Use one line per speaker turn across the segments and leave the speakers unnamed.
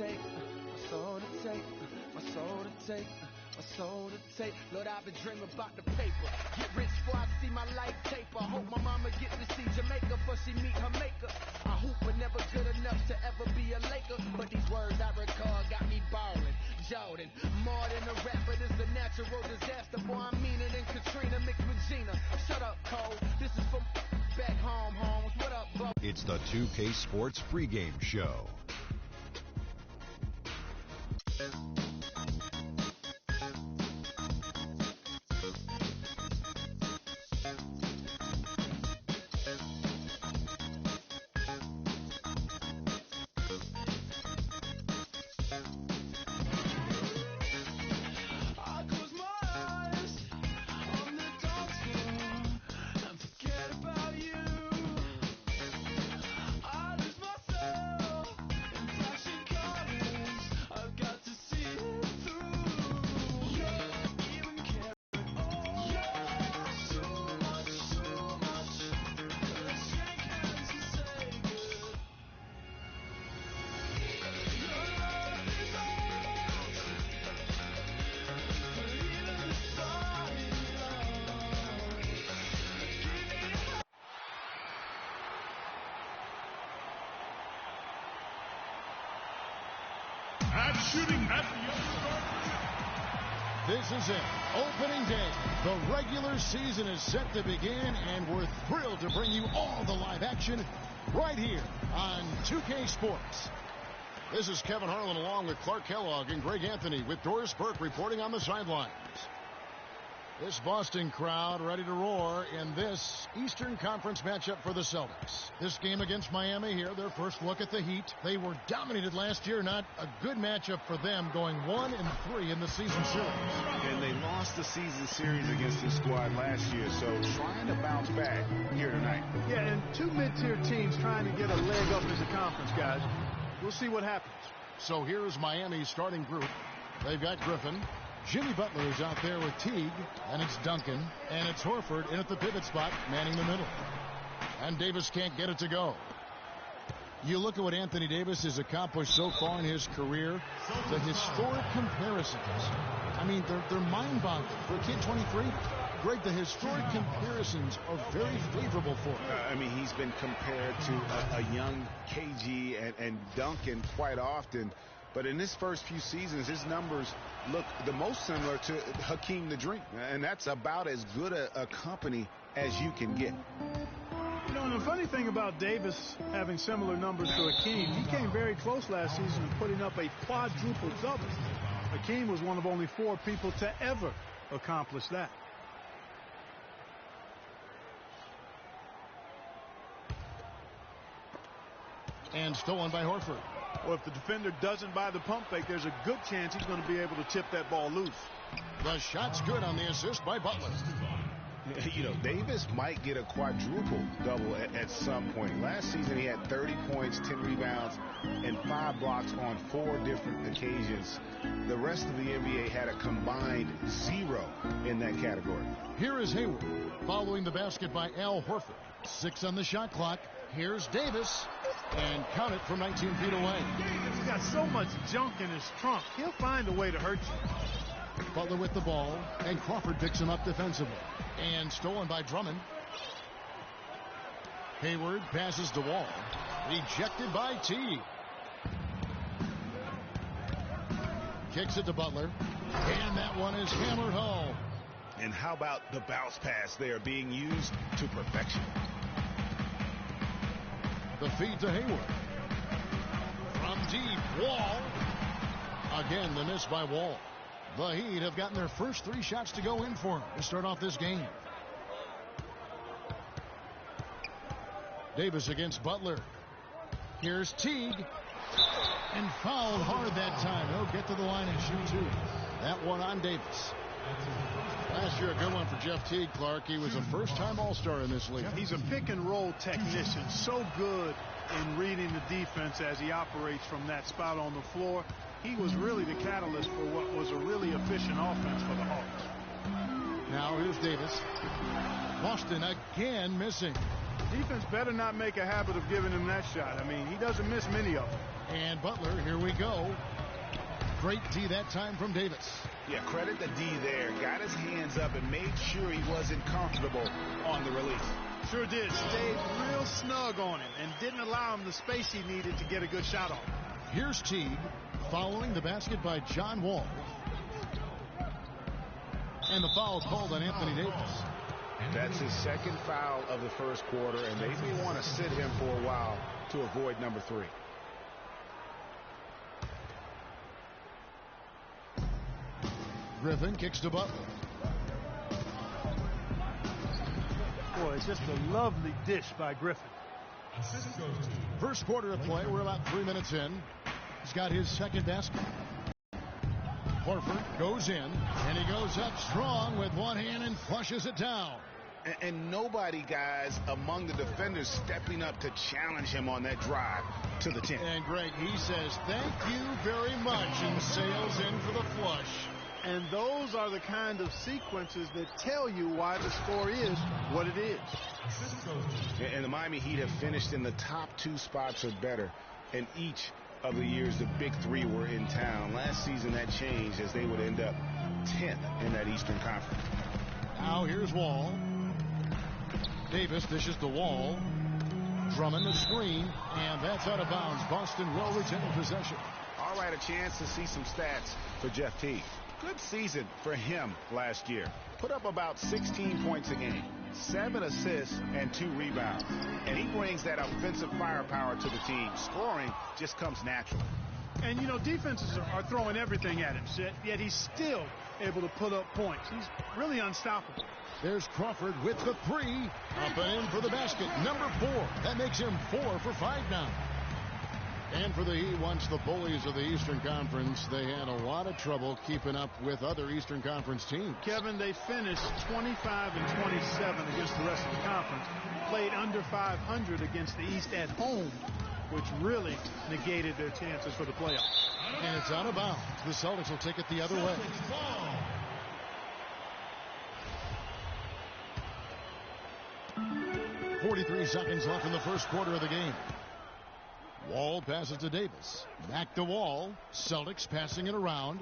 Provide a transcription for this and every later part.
take, my soul to take, my soul to take, my soul to take. Lord, I've been dreaming about the paper. Get rich before I see my life taper. Hope my mama get to see Jamaica before she meet her maker. I hoop but never good enough to ever be a Laker. But these words I recall got me balling. Jordan, more than a rapper, this a natural disaster. Boy, I mean it in Katrina mixed with Gina. Shut up, Cole. This is for back home, homes. What up, bro?
It's the 2K Sports pregame show.
This is it, opening day. The regular season is set to begin, and we're thrilled to bring you all the live action right here on 2K Sports. This is Kevin Harlan along with Clark Kellogg and Greg Anthony with Doris Burke reporting on the sidelines. This Boston crowd ready to roar in this Eastern Conference matchup for the Celtics. This game against Miami here, their first look at the Heat. They were dominated last year, not a good matchup for them, going 1-3 in the season series.
And they lost the season series against this squad last year, so trying to bounce back here tonight.
Yeah, and two mid-tier teams trying to get a leg up as a conference, guys. We'll see what happens.
So here's Miami's starting group. They've got Griffin. Jimmy Butler is out there with Teague, and it's Duncan, and it's Horford in at the pivot spot, manning the middle. And Davis can't get it to go. You look at what Anthony Davis has accomplished so far in his career, the historic comparisons. I mean, they're mind-boggling. For a kid 23, Greg, the historic comparisons are very favorable for him.
I mean, he's been compared to a young KG and Duncan quite often. But in his first few seasons, his numbers look the most similar to Hakeem the Dream. And that's about as good a company as you can get.
You know, and the funny thing about Davis having similar numbers to Hakeem, he came very close last season to putting up a quadruple double. Hakeem was one of only 4 people to ever accomplish that.
And stolen by Horford.
Well, if the defender doesn't buy the pump fake, there's a good chance he's going to be able to tip that ball loose.
The shot's good on the assist by Butler.
You know, Davis might get a quadruple double at some point. Last season, he had 30 points, 10 rebounds, and 5 blocks on 4 different occasions. The rest of the NBA had a combined 0 in that category.
Here is Hayward, following the basket by Al Horford. 6 on the shot clock. Here's Davis, and count it from 19 feet away.
He's got so much junk in his trunk, he'll find a way to hurt you.
Butler with the ball, and Crawford picks him up defensively. And stolen by Drummond. Hayward passes to Wall. Ejected by Teague. Kicks it to Butler. And that one is hammered home.
And how about the bounce pass there being used to perfection?
The feed to Hayward. From deep, Wall. Again, the miss by Wall. The Heat have gotten their first 3 shots to go in for him to start off this game. Davis against Butler. Here's Teague. And fouled hard that time. He'll get to the line and shoot 2. That one on Davis. Last year, a good one for Jeff Teague, Clark. He was a first-time All-Star in this league.
He's a pick-and-roll technician. So good in reading the defense as he operates from that spot on the floor. He was really the catalyst for what was a really efficient offense for the Hawks.
Now here's Davis. Boston again missing.
Defense better not make a habit of giving him that shot. I mean, he doesn't miss many of them.
And Butler, here we go. Great D that time from Davis.
Yeah, credit the D there. Got his hands up and made sure he wasn't comfortable on the release.
Sure did. Stayed real snug on him and didn't allow him the space he needed to get a good shot off.
Here's Teague following the basket by John Wall. And the foul called on Anthony Davis.
That's his second foul of the first quarter, and they may want to sit him for a while to avoid number 3.
Griffin kicks to Butler.
Boy, it's just a lovely dish by Griffin.
First quarter of play. We're about 3 minutes in. He's got his second basket. Horford goes in, and he goes up strong with one hand and flushes it down.
And nobody, guys, among the defenders stepping up to challenge him on that drive to the 10.
And Greg, he says, thank you very much, and sails in for the flush.
And those are the kind of sequences that tell you why the score is what it is.
And the Miami Heat have finished in the top 2 spots or better in each of the years the big 3 were in town. Last season that changed as they would end up 10th in that Eastern Conference.
Now here's Wall. Davis dishes the Wall. Drummond the screen, and that's out of bounds. Boston will retain possession.
All right, a chance to see some stats for Jeff Teague. Good season for him last year. Put up about 16 points a game, 7 assists, and 2 rebounds. And he brings that offensive firepower to the team. Scoring just comes naturally.
And, you know, defenses are throwing everything at him, yet he's still able to put up points. He's really unstoppable.
There's Crawford with the 3. Up and in for the basket. Number 4. That makes him 4 for 5 now. And for the Heat, once the bullies of the Eastern Conference, they had a lot of trouble keeping up with other Eastern Conference teams.
Kevin, they finished 25 and 27 against the rest of the conference. Played under 500 against the East at home, which really negated their chances for the playoffs.
And it's out of bounds. The Celtics will take it the other way. 43 seconds left in the first quarter of the game. Wall passes to Davis. Back to Wall. Celtics passing it around.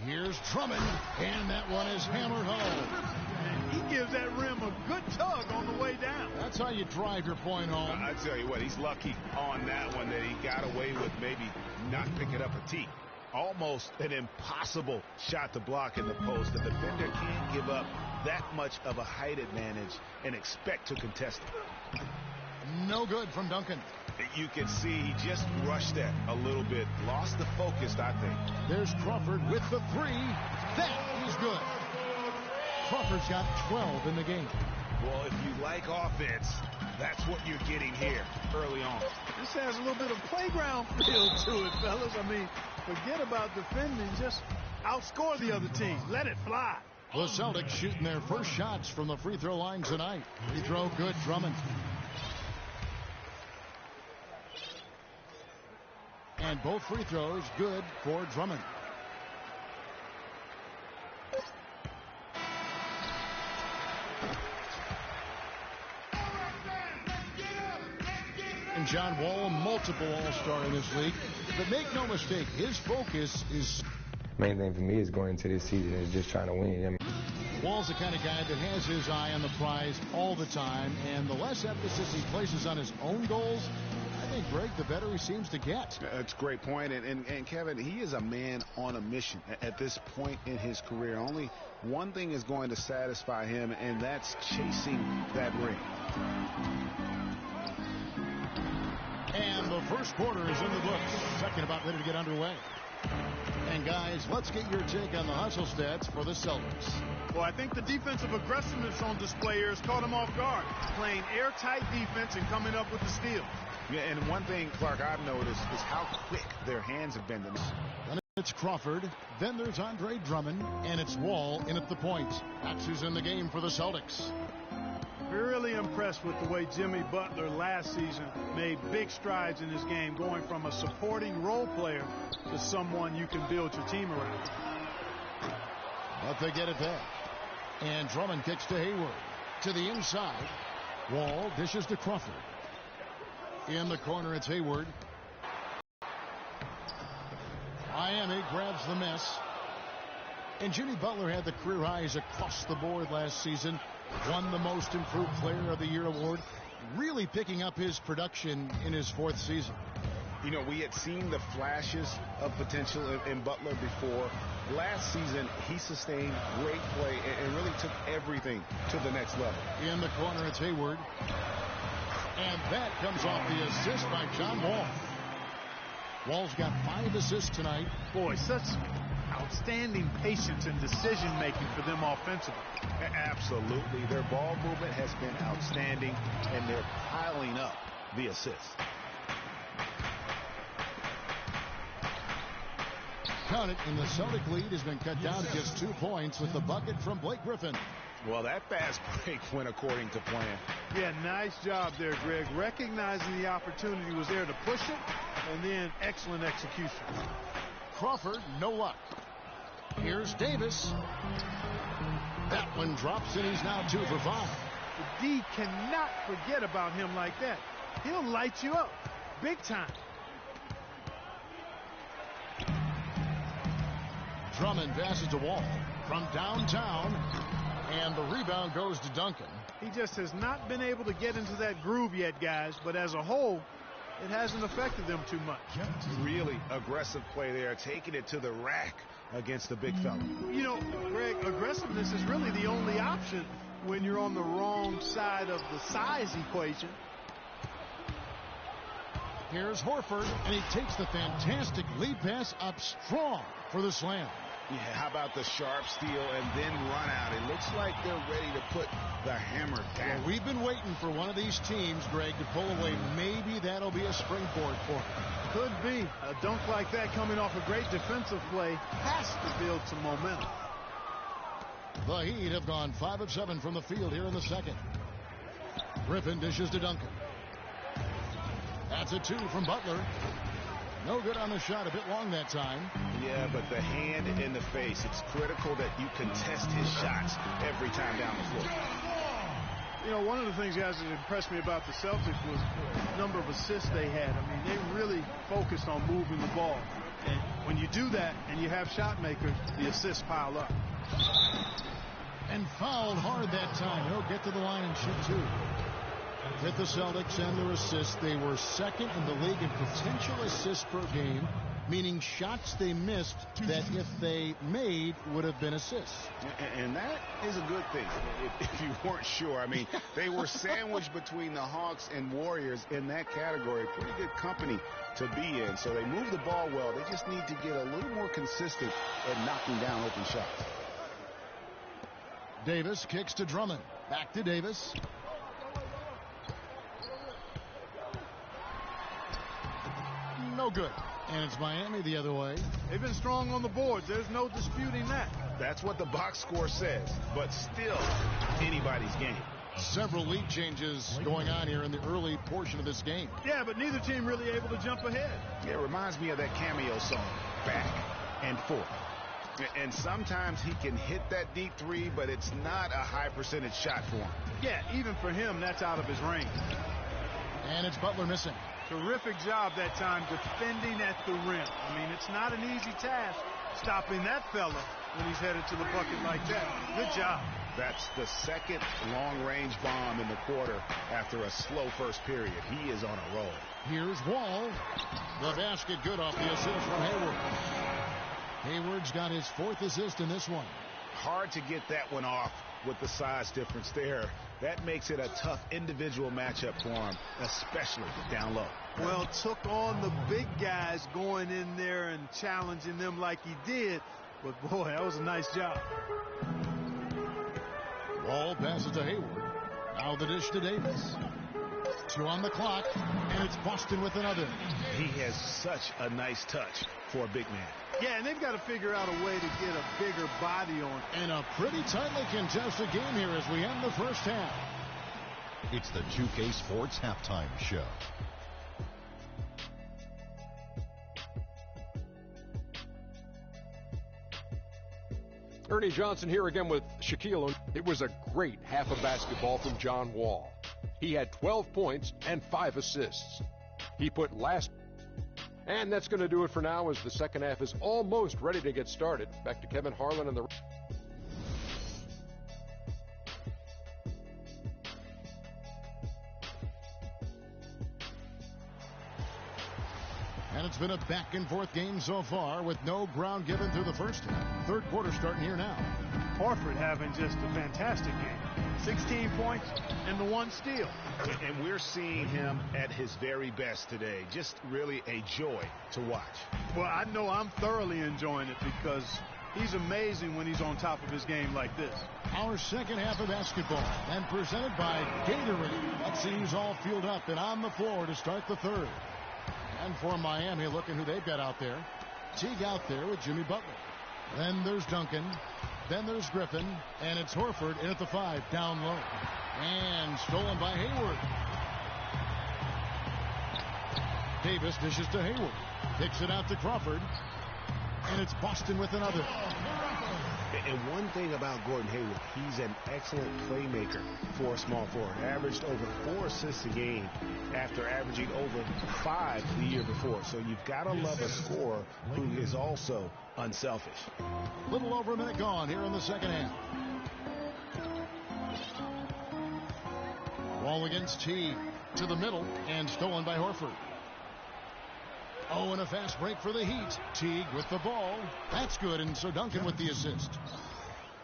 Here's Drummond, and that one is hammered home.
He gives that rim a good tug on the way down.
That's how you drive your point home.
I tell you what, he's lucky on that one that he got away with maybe not picking up a tee. Almost an impossible shot to block in the post. The defender can't give up that much of a height advantage and expect to contest it.
No good from Duncan.
You can see he just rushed that a little bit. Lost the focus, I think.
There's Crawford with the 3. That is good. Crawford's got 12 in the game.
Well, if you like offense, that's what you're getting here early on.
This has a little bit of playground feel to it, fellas. I mean, forget about defending. Just outscore the other team. Let it fly.
The Celtics shooting their first shots from the free throw line tonight. Free throw good, Drummond. And both free throws good for Drummond. And John Wall, multiple All-Star in this league. But make no mistake, his focus is...
Main thing for me is going into this season is just trying to win.
Wall's the kind of guy that has his eye on the prize all the time, and the less emphasis he places on his own goals, I think, Greg, the better he seems to get.
That's a great point. And Kevin, he is a man on a mission at this point in his career. Only one thing is going to satisfy him, and that's chasing that ring.
And the first quarter is in the books. Second about ready to get underway. And guys, let's get your take on the hustle stats for the Celtics.
Well, I think the defensive aggressiveness on display here has caught them off guard. Playing airtight defense and coming up with the steals.
Yeah, and one thing, Clark, I've noticed is how quick their hands have been.
Then it's Crawford. Then there's Andre Drummond. And it's Wall in at the point. That's who's in the game for the Celtics.
Really impressed with the way Jimmy Butler last season made big strides in his game, going from a supporting role player to someone you can build your team around.
But they get it back. And Drummond kicks to Hayward. To the inside. Wall dishes to Crawford. In the corner, it's Hayward. Miami grabs the miss. And Jimmy Butler had the career highs across the board last season. Won the Most Improved Player of the Year award. Really picking up his production in his 4th season.
You know, we had seen the flashes of potential in Butler before. Last season, he sustained great play and really took everything to the next level.
In the corner, it's Hayward. And that comes off the assist by John Wall. Wall's got 5 assists tonight.
Boy, such outstanding patience and decision-making for them offensively.
Absolutely. Their ball movement has been outstanding, and they're piling up the assists.
Count it, and the Celtic lead has been cut down to just 2 points with the bucket from Blake Griffin.
Well, that fast break went according to plan.
Yeah, nice job there, Greg. Recognizing the opportunity was there to push it, and then excellent execution.
Crawford, no luck. Here's Davis. That one drops, and he's now 2 for 5.
The D cannot forget about him like that. He'll light you up big time.
Drummond passes to Wall from downtown, and the rebound goes to Duncan.
He just has not been able to get into that groove yet, guys, but as a whole, it hasn't affected them too much.
Really aggressive play there, taking it to the rack against the big fella.
You know, Greg, aggressiveness is really the only option when you're on the wrong side of the size equation.
Here's Horford, and he takes the fantastic lead pass up strong for the slam.
Yeah, how about the sharp steal and then run out? It looks like they're ready to put the hammer down.
Well, we've been waiting for one of these teams, Greg, to pull away. Maybe that'll be a springboard for them.
Could be. A dunk like that coming off a great defensive play has to build some momentum.
The Heat have gone 5 of 7 from the field here in the second. Griffin dishes to Duncan. That's a 2 from Butler. No good on the shot, a bit long that time.
Yeah, but the hand in the face, it's critical that you contest his shots every time down the floor.
You know, one of the things, guys, that impressed me about the Celtics was the number of assists they had. I mean, they really focused on moving the ball. And when you do that and you have shot makers, the assists pile up.
And fouled hard that time. He'll get to the line and shoot 2. With the Celtics and their assists, they were second in the league in potential assists per game, meaning shots they missed that if they made would have been assists.
And that is a good thing, if you weren't sure. I mean, they were sandwiched between the Hawks and Warriors in that category. Pretty good company to be in. So they move the ball well. They just need to get a little more consistent at knocking down open shots.
Davis kicks to Drummond. Back to Davis. No good. And it's Miami the other way.
They've been strong on the boards. There's no disputing that.
That's what the box score says, but still anybody's game.
Several lead changes going on here in the early portion of this game.
Yeah, but neither team really able to jump ahead.
Yeah, it reminds me of that cameo song, Back and Forth. And sometimes he can hit that deep 3, but it's not a high percentage shot for him.
Yeah, even for him, that's out of his range.
And it's Butler missing.
Terrific job that time defending at the rim. I mean, it's not an easy task stopping that fella when he's headed to the bucket like that. Good job.
That's the second long-range bomb in the quarter after a slow first period. He is on a roll.
Here's Wall. The basket good off the assist from Hayward. Hayward's got his 4th assist in this one.
Hard to get that one off with the size difference there. That makes it a tough individual matchup for him, especially down low.
Well, took on the big guys going in there and challenging them like he did. But, boy, that was a nice job.
Wall passes to Hayward. Now the dish to Davis. 2 on the clock, and it's Boston with another.
He has such a nice touch for a big man.
Yeah, and they've got to figure out a way to get a bigger body on.
And a pretty tightly contested game here as we end the first half.
It's the 2K Sports Halftime Show.
Ernie Johnson here again with Shaquille. It was a great half of basketball from John Wall. He had 12 points and 5 assists. He put last And that's going to do it for now as the second half is almost ready to get started. Back to Kevin Harlan and the...
And it's been a back-and-forth game so far with no ground given through the first half. Third quarter starting here now.
Horford having just a fantastic game. 16 points and the 1 steal.
And we're seeing him at his very best today. Just really a joy to watch.
Well, I know I'm thoroughly enjoying it because he's amazing when he's on top of his game like this.
Our second half of basketball and presented by Gatorade. Let's see who's all filled up and on the floor to start the third. And for Miami, looking who they've got out there. Teague out there with Jimmy Butler. Then there's Duncan. Then there's Griffin. And it's Horford in at the 5, down low. And stolen by Hayward. Davis dishes to Hayward. Kicks it out to Crawford. And it's Boston with another.
And one thing about Gordon Hayward, he's an excellent playmaker for a small forward. Averaged over 4 assists a game after averaging over 5 the year before. So you've got to love a scorer who is also unselfish.
Little over a minute gone here in the second half. Ball against T to the middle and stolen by Horford. Oh, and a fast break for the Heat. Teague with the ball. That's good, and so Duncan with the assist.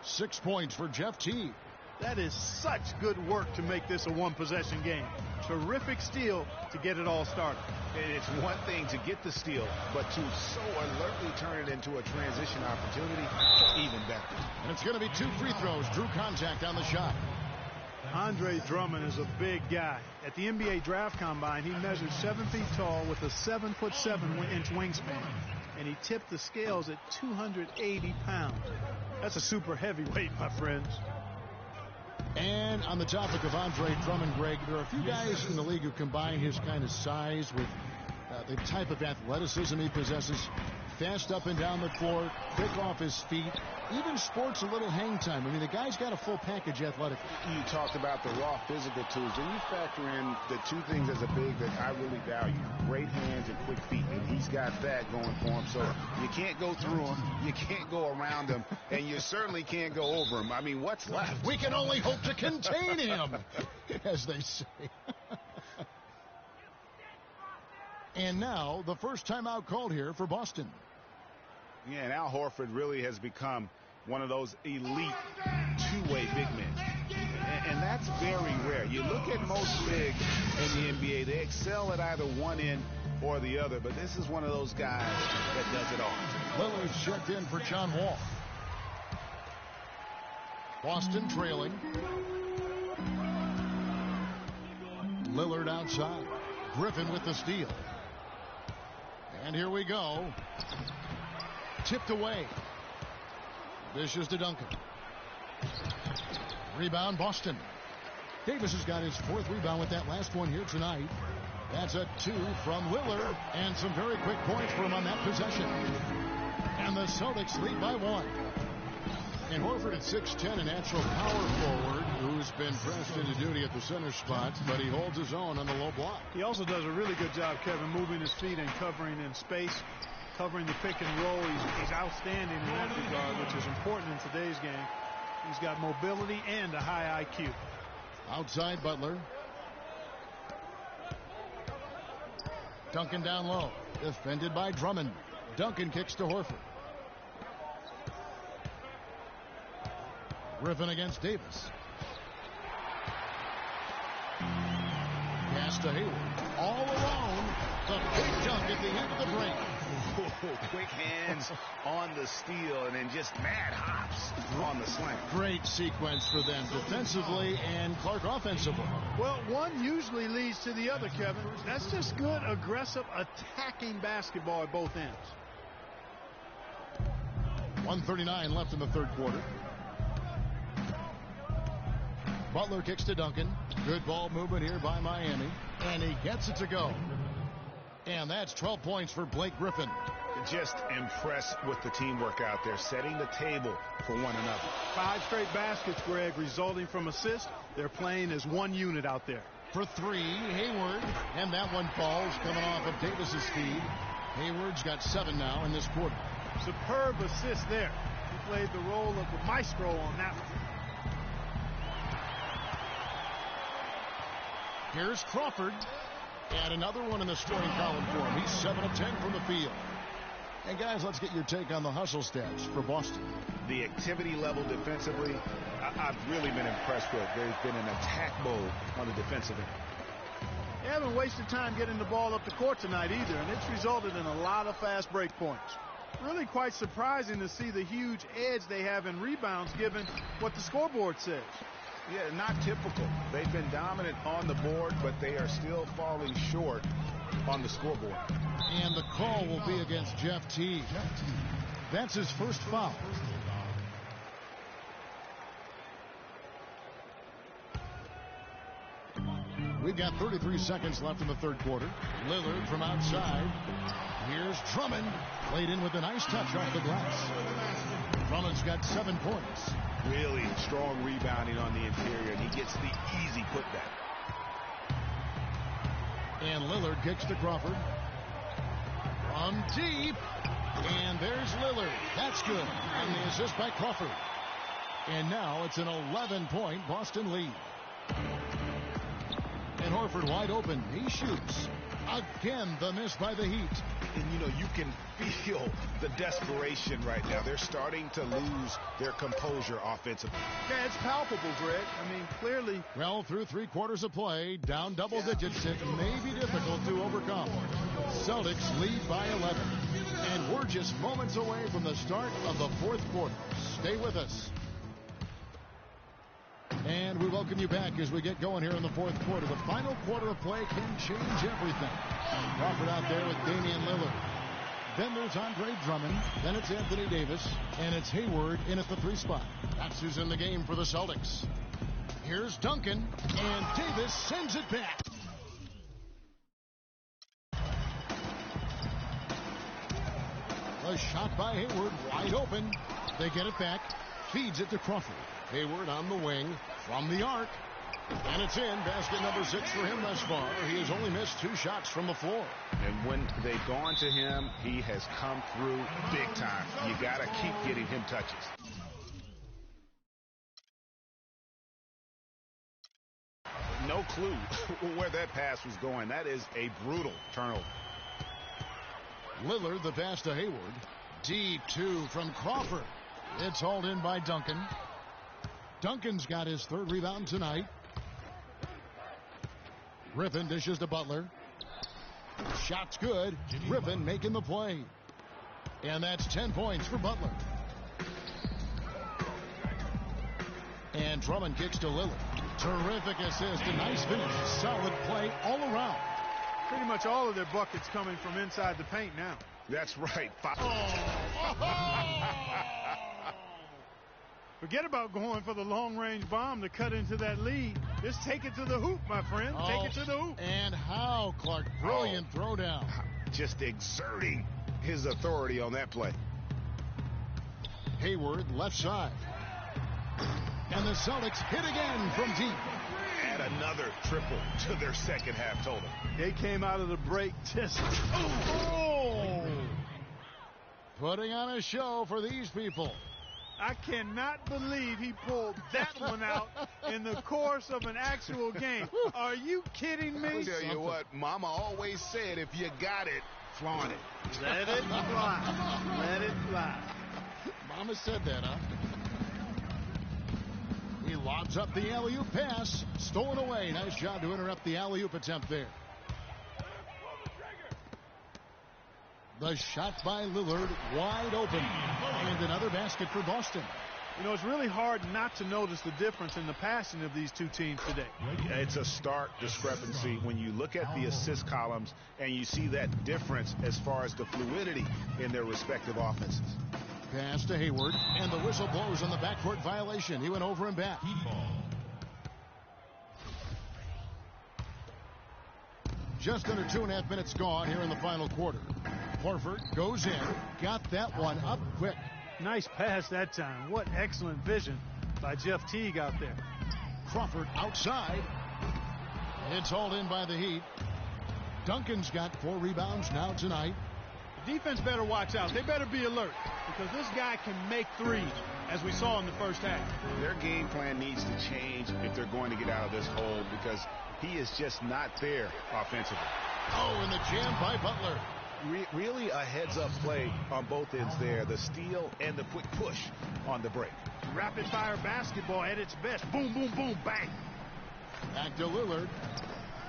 6 points for Jeff Teague.
That is such good work to make this a one-possession game. Terrific steal to get it all started.
And it's one thing to get the steal, but to so alertly turn it into a transition opportunity, even better.
And it's going to be 2 free throws. Drew contact on the shot.
Andre Drummond is a big guy. At the NBA Draft Combine, he measured 7 feet tall with a 7'7" wingspan. And he tipped the scales at 280 pounds. That's a super heavyweight, my friends.
And on the topic of Andre Drummond, Greg, there are a few guys in the league who combine his kind of size with the type of athleticism he possesses. Fast up and down the floor, quick off his feet, even sports a little hang time. I mean, the guy's got a full package athletically.
You talked about the raw physical tools. Then you factor in the 2 things as a big that I really value. Great hands and quick feet. And he's got that going for him. So you can't go through him. You can't go around him. And you certainly can't go over him. I mean, what's left?
We can only hope to contain him, as they say. And now the first timeout called here for Boston.
Yeah, now Horford really has become one of those elite 2-way big men. And that's very rare. You look at most bigs in the NBA, they excel at either one end or the other. But this is one of those guys that does it all.
Lillard's checked in for John Wall. Boston trailing. Lillard outside. Griffin with the steal. And here we go. Tipped away. Dishes to Duncan. Rebound, Boston. Davis has got his 4th rebound with that last one here tonight. That's a 2 from Lillard. And some very quick points for him on that possession. And the Celtics lead by 1. And Horford at 6'10", a natural power forward who's been pressed into duty at the center spot, but he holds his own on the low block.
He also does a really good job, Kevin, moving his feet and covering in space, covering the pick and roll. He's outstanding in that regard, which is important in today's game. He's got mobility and a high IQ.
Outside Butler. Duncan down low. Defended by Drummond. Duncan kicks to Horford. Griffin against Davis. Pass to Hayward. All alone. The big dunk at the end of the break.
Quick hands on the steal and then just mad hops on the slam.
Great sequence for them defensively and Clark offensively.
Well, one usually leads to the other, Kevin. That's just good, aggressive, attacking basketball at both ends.
1:39 left in the third quarter. Butler kicks to Duncan. Good ball movement here by Miami. And he gets it to go. And that's 12 points for Blake Griffin.
Just impressed with the teamwork out there, setting the table for one another.
5 straight baskets, Greg, resulting from assists. They're playing as one unit out there.
For 3, Hayward. And that one falls, coming off of Davis's feed. Hayward's got 7 now in this quarter.
Superb assist there. He played the role of the maestro on that one.
Here's Crawford. And another one in the scoring column for him. He's 7 of 10 from the field. And guys, let's get your take on the hustle stats for Boston.
The activity level defensively, I've really been impressed with. There's been an attack mode on the defensive end.
They haven't wasted time getting the ball up the court tonight either, and it's resulted in a lot of fast break points. Really quite surprising to see the huge edge they have in rebounds given what the scoreboard says.
Yeah, not typical. They've been dominant on the board, but they are still falling short on the scoreboard.
And the call will be against Jeff Teague. That's his first foul. We've got 33 seconds left in the third quarter. Lillard from outside. Here's Drummond. Played in with a nice touch off the glass. Drummond's got 7 points.
Really strong rebounding on the interior, and he gets the easy putback.
And Lillard kicks to Crawford. From deep. And there's Lillard. That's good. And the assist by Crawford. And now it's an 11-point Boston lead. And Horford wide open. He shoots. Again, the miss by the Heat.
And, you know, you can feel the desperation right now. They're starting to lose their composure offensively.
Yeah, it's palpable, Greg. I mean, clearly.
Well, through 3 quarters of play, down double digits, it may be difficult to overcome. Celtics lead by 11. And we're just moments away from the start of the fourth quarter. Stay with us. And we welcome you back as we get going here in the fourth quarter. The final quarter of play can change everything. Crawford out there with Damian Lillard. Then there's Andre Drummond. Then it's Anthony Davis. And it's Hayward in at the 3 spot. That's who's in the game for the Celtics. Here's Duncan. And Davis sends it back. A shot by Hayward. Wide open. They get it back. Feeds it to Crawford. Hayward on the wing from the arc. And it's in. Basket number 6 for him thus far. He has only missed 2 shots from the floor.
And when they've gone to him, he has come through big time. You got to keep getting him touches. No clue where that pass was going. That is a brutal turnover.
Lillard, the pass to Hayward. Deep 2 from Crawford. It's hauled in by Duncan. Duncan's got his 3rd rebound tonight. Griffin dishes to Butler. Shot's good. Griffin making the play. And that's 10 points for Butler. And Drummond kicks to Lillard. Terrific assist. A nice finish. Solid play all around.
Pretty much all of their buckets coming from inside the paint now.
That's right.
Forget about going for the long-range bomb to cut into that lead. Just take it to the hoop, my friend. Take it to the hoop.
And how, Clark? Brilliant throwdown.
Just exerting his authority on that play.
Hayward, left side. And the Celtics hit again from deep.
Add another triple to their second half total.
They came out of the break just...
Oh! Putting on a show for these people.
I cannot believe he pulled that one out in the course of an actual game. Are you kidding me?
I'll tell you what, Mama always said, if you got it, flaunt it.
Let it fly. Let it fly.
Mama said that, huh? He lobs up the alley-oop pass. Stolen away. Nice job to interrupt the alley-oop attempt there. The shot by Lillard, wide open. And another basket for Boston.
You know, it's really hard not to notice the difference in the passing of these two teams today.
It's a stark discrepancy when you look at the assist columns and you see that difference as far as the fluidity in their respective offenses.
Pass to Hayward, and the whistle blows on the backcourt violation. He went over and back. Just under 2.5 minutes gone here in the final quarter. Horford goes in, got that one up quick.
Nice pass that time. What excellent vision by Jeff Teague out there.
Crawford outside. It's hauled in by the Heat. Duncan's got 4 rebounds now tonight.
Defense better watch out. They better be alert because this guy can make threes, as we saw in the first half.
Their game plan needs to change if they're going to get out of this hole because he is just not there offensively.
Oh, and the jam by Butler.
Really a heads-up play on both ends there. The steal and the quick push on the break.
Rapid-fire basketball at its best. Boom, boom, boom, bang.
Back to Lillard.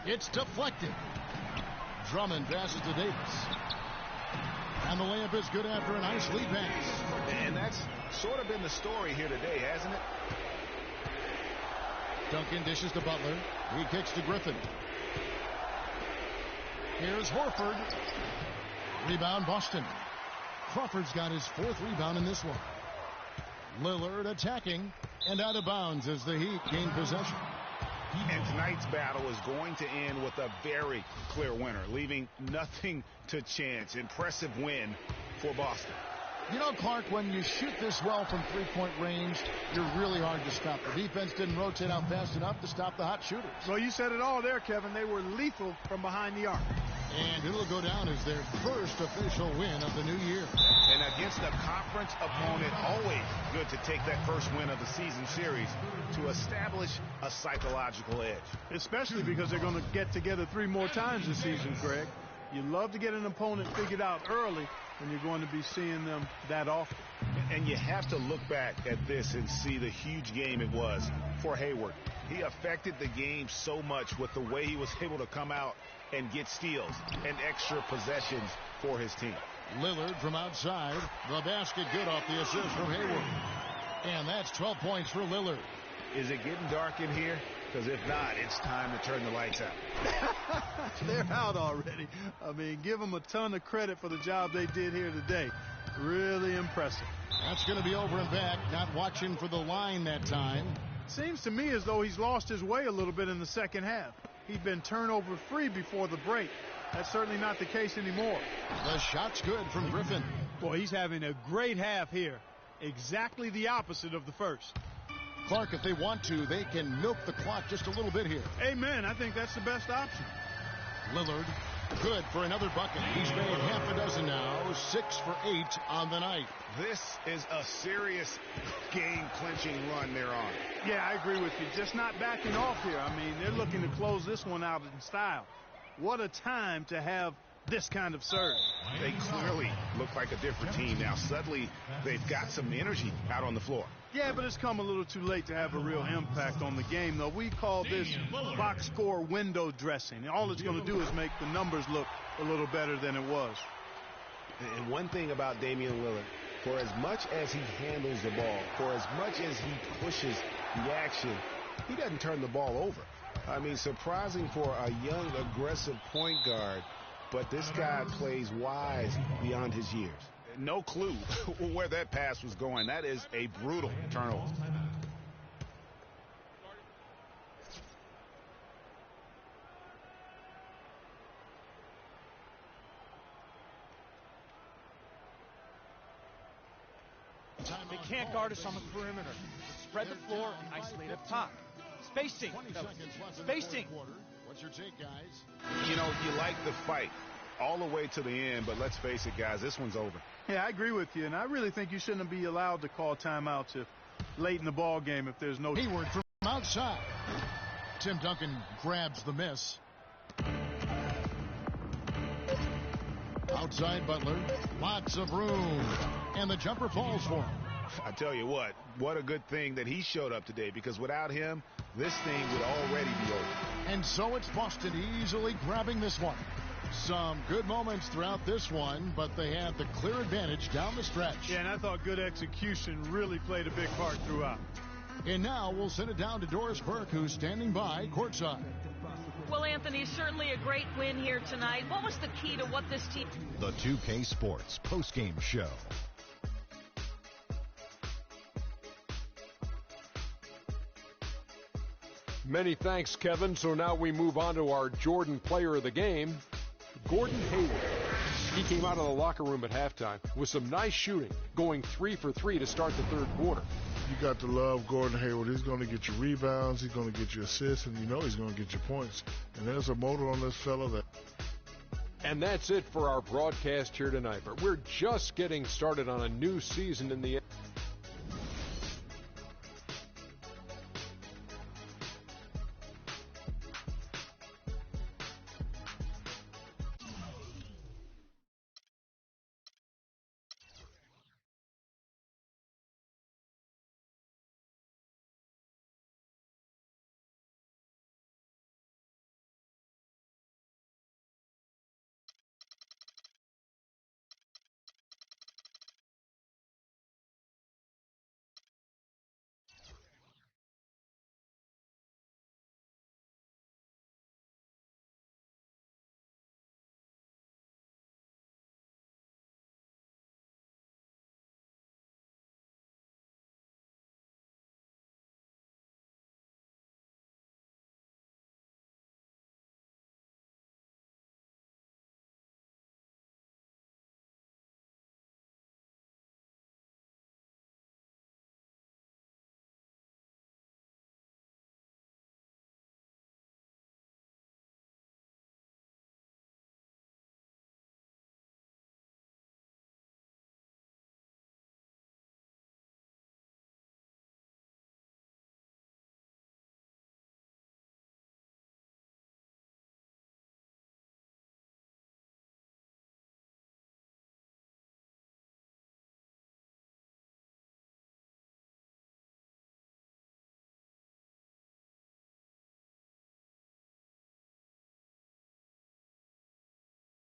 It's deflected. Drummond passes to Davis. And the layup is good after a nice lead pass.
And that's sort of been the story here today, hasn't it?
Duncan dishes to Butler. He kicks to Griffin. Here's Horford. Rebound Boston. Crawford's got his 4th rebound in this one. Lillard attacking and out of bounds as the Heat gain possession.
And tonight's battle is going to end with a very clear winner, leaving nothing to chance. Impressive win for Boston.
You know, Clark, when you shoot this well from three-point range, you're really hard to stop. The defense didn't rotate out fast enough to stop the hot shooters.
Well, you said it all there, Kevin. They were lethal from behind the arc.
And it'll go down as their first official win of the new year.
And against a conference opponent, always good to take that first win of the season series to establish a psychological edge.
Especially because they're going to get together 3 more times this season, Greg. You love to get an opponent figured out early when you're going to be seeing them that often.
And you have to look back at this and see the huge game it was for Hayward. He affected the game so much with the way he was able to come out and get steals and extra possessions for his team.
Lillard from outside. The basket good off the assist from Hayward. And that's 12 points for Lillard.
Is it getting dark in here? Because if not, it's time to turn the lights out.
They're out already. I mean, give them a ton of credit for the job they did here today. Really impressive.
That's going to be over and back. Not watching for the line that time.
Seems to me as though he's lost his way a little bit in the second half. He'd been turnover free before the break. That's certainly not the case anymore.
The shot's good from Griffin.
Boy, he's having a great half here. Exactly the opposite of the first.
Clark, if they want to, they can milk the clock just a little bit here.
Amen. I think that's the best option.
Lillard, good for another bucket. He's made half a dozen now, 6 for 8 on the night.
This is a serious game-clinching run they're on.
Yeah, I agree with you. Just not backing off here. I mean, they're looking to close this one out in style. What a time to have this kind of serve.
They clearly look like a different team now. Suddenly, they've got some energy out on the floor.
Yeah, but it's come a little too late to have a real impact on the game, though. We call this box score window dressing. All it's going to do is make the numbers look a little better than it was.
And one thing about Damian Lillard, for as much as he handles the ball, for as much as he pushes the action, he doesn't turn the ball over. I mean, surprising for a young, aggressive point guard, but this guy plays wise beyond his years. No clue where that pass was going. That is a brutal turnover.
They can't guard us on the perimeter. Spread the floor and isolate up top. Spacing. Spacing.
What's your take, guys?
You know, you like the fight all the way to the end, but let's face it, guys, this one's over.
Yeah, I agree with you, and I really think you shouldn't be allowed to call timeouts if late in the ball game if there's no...
Hayward from outside. Tim Duncan grabs the miss. Outside Butler. Lots of room. And the jumper falls for him.
I tell you what a good thing that he showed up today, because without him, this thing would already be over.
And so it's Boston easily grabbing this one. Some good moments throughout this one, but they have the clear advantage down the stretch.
Yeah, and I thought good execution really played a big part throughout.
And now we'll send it down to Doris Burke, who's standing by courtside.
Well, Anthony, certainly a great win here tonight. What was the key to what this team...
The 2K Sports postgame show.
Many thanks, Kevin. So now we move on to our Jordan player of the game, Gordon Hayward. He came out of the locker room at halftime with some nice shooting, going 3 for 3 to start the third quarter.
You got to love Gordon Hayward. He's going to get you rebounds, he's going to get you assists, and you know he's going to get you points. And there's a motor on this fella that...
And that's it for our broadcast here tonight. But we're just getting started on a new season in the